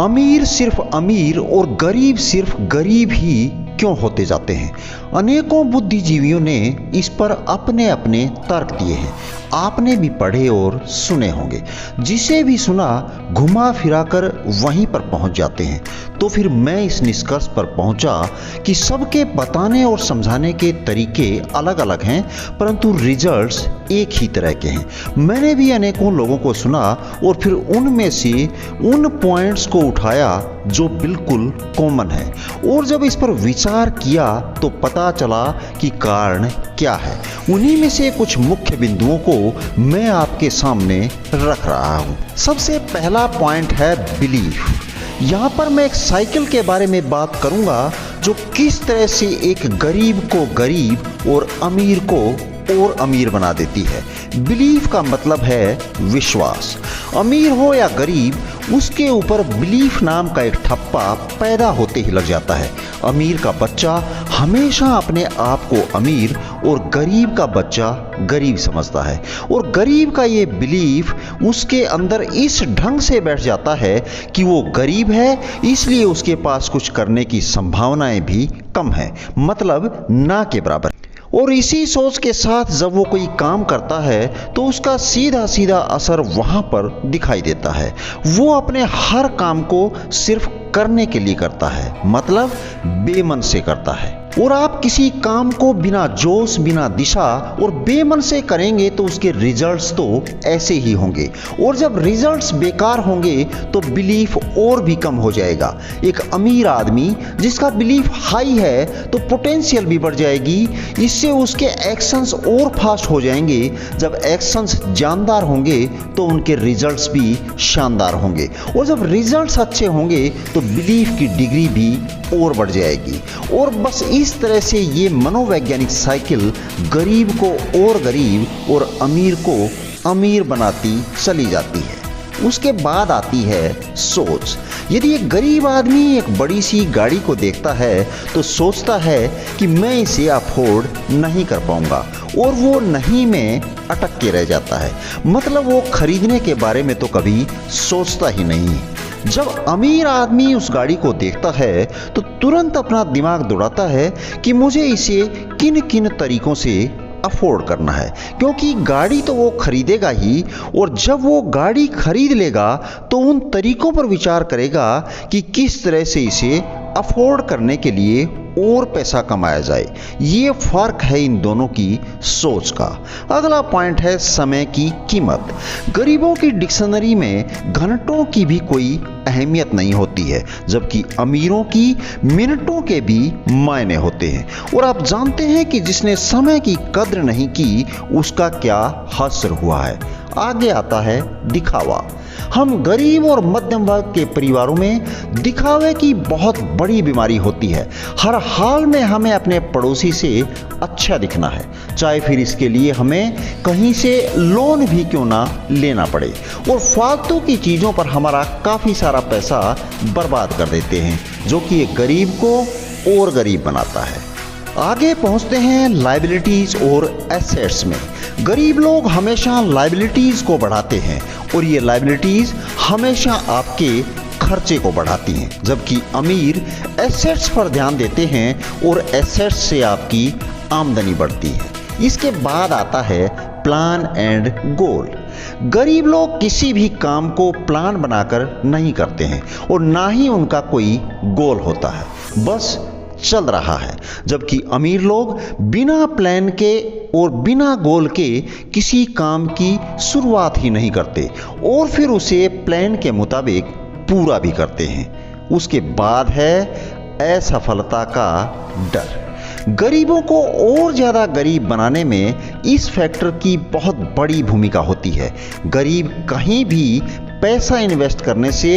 अमीर सिर्फ अमीर और गरीब सिर्फ गरीब ही क्यों होते जाते हैं? अनेकों बुद्धिजीवियों ने इस पर अपने अपने तर्क दिए हैं। आपने भी पढ़े और सुने होंगे। जिसे भी सुना घुमा फिरा कर वहीं पर पहुंच जाते हैं। तो फिर मैं इस निष्कर्ष पर पहुंचा कि सबके बताने और समझाने के तरीके अलग अलग हैं, परंतु रिजल्ट्स एक ही तरह के हैं। मैंने भी अनेकों लोगों को सुना और फिर उनमें से उन पॉइंट्स को उठाया जो बिल्कुल कॉमन है, और जब इस पर विचार किया तो पता चला कि कारण क्या है। उन्हीं में से कुछ मुख्य बिंदुओं को मैं आपके सामने रख रहा हूं। सबसे पहला पॉइंट है बिलीफ। यहाँ पर मैं एक साइकिल के बारे में बात करूंगा जो किस तरह से एक गरीब को गरीब और अमीर को और अमीर बना देती है। बिलीफ का मतलब है विश्वास। अमीर हो या गरीब, उसके ऊपर बिलीफ नाम का एक ठप्पा पैदा होते ही लग जाता है। अमीर का बच्चा हमेशा अपने आप को अमीर और गरीब का बच्चा गरीब समझता है, और गरीब का ये बिलीफ उसके अंदर इस ढंग से बैठ जाता है कि वो गरीब है, इसलिए उसके पास कुछ करने की संभावनाएं भी कम है, मतलब ना के बराबर। और इसी सोच के साथ जब वो कोई काम करता है तो उसका सीधा सीधा असर वहां पर दिखाई देता है। वो अपने हर काम को सिर्फ करने के लिए करता है, मतलब बेमन से करता है। और आप किसी काम को बिना जोश, बिना दिशा और बेमन से करेंगे तो उसके रिजल्ट्स तो ऐसे ही होंगे, और जब रिजल्ट्स बेकार होंगे तो बिलीफ और भी कम हो जाएगा। एक अमीर आदमी जिसका बिलीफ हाई है तो पोटेंशियल भी बढ़ जाएगी, इससे उसके एक्शंस और फास्ट हो जाएंगे। जब एक्शंस जानदार होंगे तो उनके रिजल्ट्स भी शानदार होंगे, और जब रिजल्ट्स अच्छे होंगे तो बिलीफ की डिग्री भी और बढ़ जाएगी। और बस इस तरह से ये मनोवैज्ञानिक साइकिल गरीब को और गरीब और अमीर को अमीर बनाती चली जाती है। उसके बाद आती है सोच। यदि एक गरीब आदमी एक बड़ी सी गाड़ी को देखता है तो सोचता है कि मैं इसे अफोर्ड नहीं कर पाऊंगा, और वो नहीं में अटक के रह जाता है, मतलब वो खरीदने के बारे में तो कभी सोचता ही नहीं। जब अमीर आदमी उस गाड़ी को देखता है तो तुरंत अपना दिमाग दौड़ाता है कि मुझे इसे किन किन तरीकों से अफोर्ड करना है, क्योंकि गाड़ी तो वो खरीदेगा ही, और जब वो गाड़ी खरीद लेगा तो उन तरीकों पर विचार करेगा कि किस तरह से इसे अफोर्ड करने के लिए और पैसा कमाया जाए। ये फर्क है इन दोनों की सोच का। अगला पॉइंट है समय की कीमत। गरीबों की डिक्शनरी में घंटों की भी कोई अहमियत नहीं होती है, जबकि अमीरों की मिनटों के भी मायने होते हैं। और आप जानते हैं कि जिसने समय की कद्र नहीं की उसका क्या हश्र हुआ है। आगे आता है दिखावा। हम गरीब और मध्यम वर्ग के परिवारों में दिखावे की बहुत बड़ी बीमारी होती है। हर हाल में हमें अपने पड़ोसी से अच्छा दिखना है, चाहे फिर इसके लिए हमें कहीं से लोन भी क्यों ना लेना पड़े, और फालतू की चीज़ों पर हमारा काफ़ी सारा पैसा बर्बाद कर देते हैं, जो कि एक गरीब को और गरीब बनाता है। आगे पहुंचते हैं लायबिलिटीज और एसेट्स में। गरीब लोग हमेशा लायबिलिटीज को बढ़ाते हैं, और ये लायबिलिटीज हमेशा आपके खर्चे को बढ़ाती हैं, जबकि अमीर एसेट्स पर ध्यान देते हैं और एसेट्स से आपकी आमदनी बढ़ती है। इसके बाद आता है प्लान एंड गोल। गरीब लोग किसी भी काम को प्लान बनाकर नहीं करते हैं, और ना ही उनका कोई गोल होता है, बस चल रहा है। जबकि अमीर लोग बिना प्लान के और बिना गोल के किसी काम की शुरुआत ही नहीं करते, और फिर उसे प्लान के मुताबिक पूरा भी करते हैं। उसके बाद है असफलता का डर। गरीबों को और ज़्यादा गरीब बनाने में इस फैक्टर की बहुत बड़ी भूमिका होती है। गरीब कहीं भी पैसा इन्वेस्ट करने से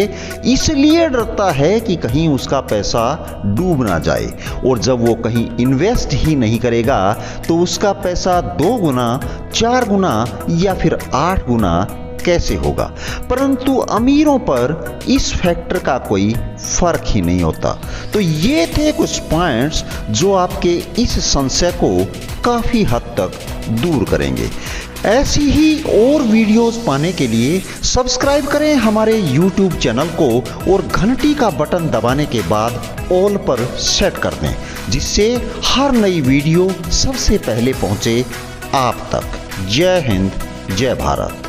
इसलिए डरता है कि कहीं उसका पैसा डूब ना जाए, और जब वो कहीं इन्वेस्ट ही नहीं करेगा तो उसका पैसा 2 गुना, 4 गुना या फिर 8 गुना कैसे होगा। परंतु अमीरों पर इस फैक्टर का कोई फर्क ही नहीं होता। तो ये थे कुछ पॉइंट्स जो आपके इस संशय को काफ़ी हद तक दूर करेंगे। ऐसी ही और वीडियोस पाने के लिए सब्सक्राइब करें हमारे YouTube चैनल को और घंटी का बटन दबाने के बाद ऑल पर सेट कर दें, जिससे हर नई वीडियो सबसे पहले पहुंचे आप तक। जय हिंद, जय भारत।